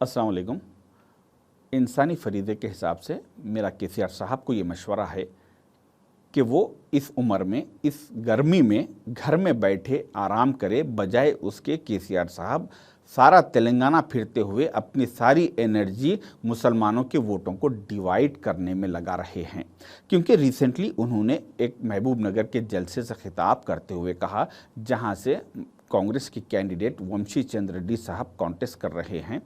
अस्सलाम वालेकुम। इंसानी फरीज़े के हिसाब से मेरा केसीआर साहब को ये मशवरा है कि वो इस उम्र में, इस गर्मी में घर में बैठे आराम करे, बजाय उसके केसीआर साहब सारा तेलंगाना फिरते हुए अपनी सारी एनर्जी मुसलमानों के वोटों को डिवाइड करने में लगा रहे हैं। क्योंकि रिसेंटली उन्होंने एक महबूब नगर के जलसे से खिताब करते हुए कहा, जहां से कांग्रेस के कैंडिडेट वंशी चंद्र रेड्डी साहब कॉन्टेस्ट कर रहे हैं,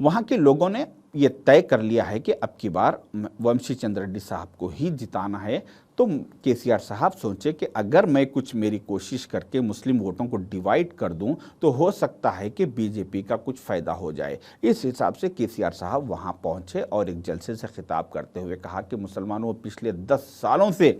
वहाँ के लोगों ने ये तय कर लिया है कि अब की बार वंशी चंद्र रेड्डी साहब को ही जिताना है। तो केसीआर साहब सोचे कि अगर मैं कुछ मेरी कोशिश करके मुस्लिम वोटों को डिवाइड कर दूं तो हो सकता है कि बीजेपी का कुछ फ़ायदा हो जाए। इस हिसाब से केसीआर साहब वहाँ पहुँचे और एक जलसे से खिताब करते हुए कहा कि मुसलमानों, पिछले 10 सालों से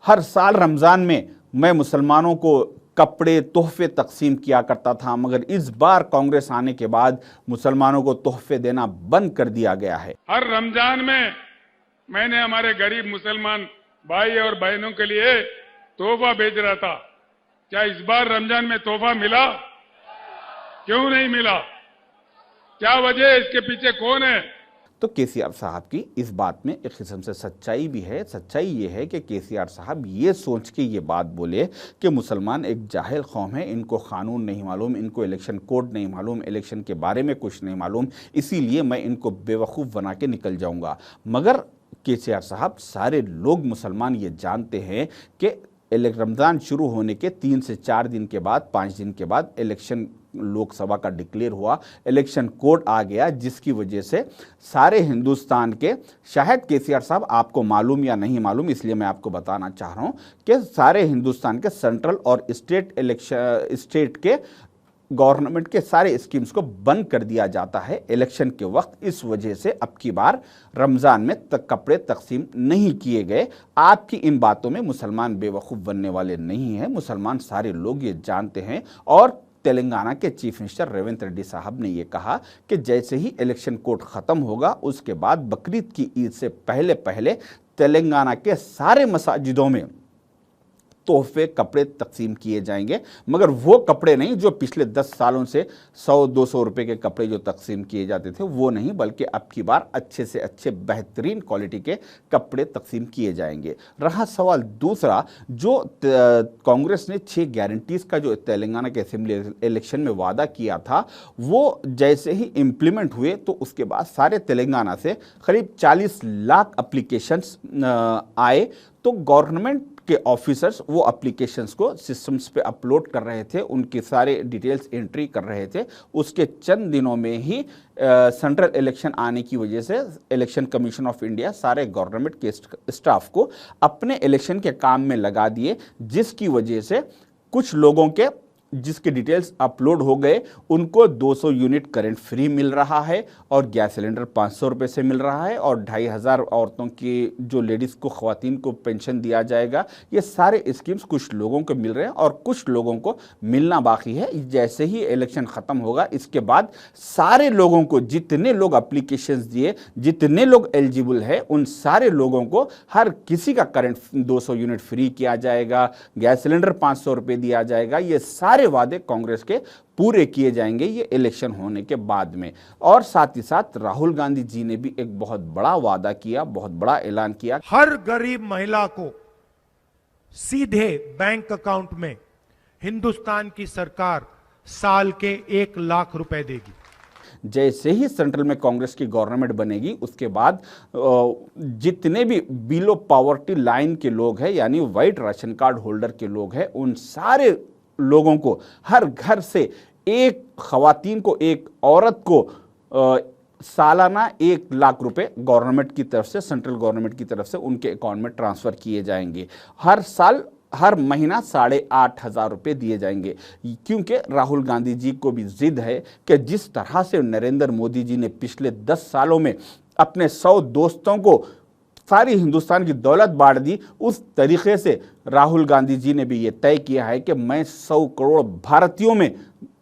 हर साल रमज़ान में मैं मुसलमानों को कपड़े, तोहफे तकसीम किया करता था, मगर इस बार कांग्रेस आने के बाद मुसलमानों को तोहफे देना बंद कर दिया गया है। हर रमजान में मैंने हमारे गरीब मुसलमान भाई और बहनों के लिए तोहफा भेज रहा था। क्या इस बार रमजान में तोहफा मिला? क्यों नहीं मिला? क्या वजह है? इसके पीछे कौन है? तो केसीआर साहब की इस बात में एक किस्म से सच्चाई भी है। सच्चाई ये है कि केसीआर साहब ये सोच के ये बात बोले कि मुसलमान एक जाहिल कौम है, इनको कानून नहीं मालूम, इनको इलेक्शन कोड नहीं मालूम, इलेक्शन के बारे में कुछ नहीं मालूम, इसीलिए मैं इनको बेवकूफ़ बना के निकल जाऊंगा। मगर केसीआर साहब, सारे लोग मुसलमान ये जानते हैं कि रमज़ान शुरू होने के 3 से 4 दिन के बाद, 5 दिन के बाद इलेक्शन लोकसभा का डिक्लेयर हुआ, इलेक्शन कोड आ गया, जिसकी वजह से सारे हिंदुस्तान के, शायद केसीआर साहब आपको मालूम या नहीं मालूम, इसलिए मैं आपको बताना चाह रहा हूं कि सारे हिंदुस्तान के सेंट्रल और स्टेट के गवर्नमेंट के सारे स्कीम्स को बंद कर दिया जाता है इलेक्शन के वक्त। इस वजह से अब की बार रमज़ान में कपड़े तकसीम नहीं किए गए। आपकी इन बातों में मुसलमान बेवकूफ़ बनने वाले नहीं हैं। मुसलमान सारे लोग ये जानते हैं। और तेलंगाना के चीफ मिनिस्टर रेवंत रेड्डी साहब ने ये कहा कि जैसे ही इलेक्शन कोड ख़त्म होगा, उसके बाद बकरीद की ईद से पहले पहले तेलंगाना के सारे मसाजिदों में तोहफे, कपड़े तकसीम किए जाएंगे। मगर वो कपड़े नहीं जो पिछले 10 सालों से 100-200 रुपए के कपड़े जो तकसीम किए जाते थे, वो नहीं, बल्कि अब की बार अच्छे से अच्छे बेहतरीन क्वालिटी के कपड़े तकसीम किए जाएंगे। रहा सवाल दूसरा, जो कांग्रेस ने 6 गारंटीज़ का जो तेलंगाना के असेंबली इलेक्शन में वादा किया था, वो जैसे ही इम्प्लीमेंट हुए तो उसके बाद सारे तेलंगाना से करीब 40 लाख अप्लीकेशंस आए। तो गवर्नमेंट के ऑफिसर्स वो एप्लीकेशंस को सिस्टम्स पे अपलोड कर रहे थे, उनकी सारे डिटेल्स एंट्री कर रहे थे। उसके चंद दिनों में ही सेंट्रल इलेक्शन आने की वजह से इलेक्शन कमीशन ऑफ इंडिया सारे गवर्नमेंट के स्टाफ को अपने इलेक्शन के काम में लगा दिए, जिसकी वजह से कुछ लोगों के जिसके डिटेल्स अपलोड हो गए उनको 200 यूनिट करंट फ्री मिल रहा है और गैस सिलेंडर 500 रुपये से मिल रहा है और 2500 औरतों की, जो लेडीज़ को, ख़वातीन को पेंशन दिया जाएगा। ये सारे स्कीम्स कुछ लोगों को मिल रहे हैं और कुछ लोगों को मिलना बाकी है। जैसे ही इलेक्शन ख़त्म होगा, इसके बाद सारे लोगों को, जितने लोग अप्लीकेशंस दिए, जितने लोग एलिजिबल है, उन सारे लोगों को हर किसी का करंट 200 यूनिट फ्री किया जाएगा, गैस सिलेंडर 500 रुपये दिया जाएगा। ये सारे वादे कांग्रेस के पूरे किए जाएंगे ये इलेक्शन होने के बाद में। और साथ ही साथ राहुल गांधी जी ने भी एक बहुत बड़ा वादा किया, बहुत बड़ा ऐलान किया। हर गरीब महिला को सीधे बैंक अकाउंट में हिंदुस्तान की सरकार साल के 1 लाख रुपए देगी। जैसे ही सेंट्रल में कांग्रेस की गवर्नमेंट बनेगी, उसके बाद जितने भी बिलो पॉवर्टी लाइन के लोग हैं, यानी वाइट राशन कार्ड होल्डर के लोग हैं, उन सारे लोगों को, हर घर से एक खवातीन को, एक औरत को सालाना 1 लाख रुपए गवर्नमेंट की तरफ से, सेंट्रल गवर्नमेंट की तरफ से उनके अकाउंट में ट्रांसफ़र किए जाएंगे। हर साल, हर महीना 8,500 रुपये दिए जाएंगे। क्योंकि राहुल गांधी जी को भी जिद है कि जिस तरह से नरेंद्र मोदी जी ने पिछले 10 सालों में अपने 100 दोस्तों को सारी हिंदुस्तान की दौलत बांट दी, उस तरीके से राहुल गांधी जी ने भी ये तय किया है कि मैं 100 करोड़ भारतीयों में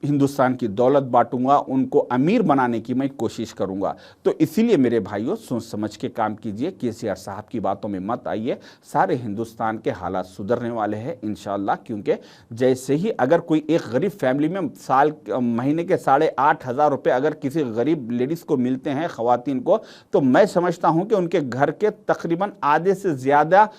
हिंदुस्तान की दौलत बांटूंगा, उनको अमीर बनाने की मैं कोशिश करूंगा। तो इसीलिए मेरे भाइयों, सोच समझ के काम कीजिए, केसीआर साहब की बातों में मत आइए। सारे हिंदुस्तान के हालात सुधरने वाले हैं इंशाअल्लाह, क्योंकि जैसे ही अगर कोई एक गरीब फैमिली में महीने के 8,500 रुपये अगर किसी गरीब लेडीज़ को मिलते हैं, ख़वातीन को, तो मैं समझता हूं कि उनके घर के तकरीबन आधे से ज़्यादा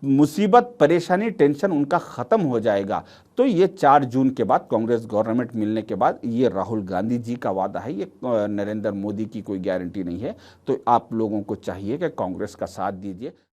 मुसीबत, परेशानी, टेंशन उनका ख़त्म हो जाएगा। तो ये 4 जून के बाद कांग्रेस गवर्नमेंट मिलने के बाद, ये राहुल गांधी जी का वादा है, ये नरेंद्र मोदी की कोई गारंटी नहीं है। तो आप लोगों को चाहिए कि कांग्रेस का साथ दीजिए।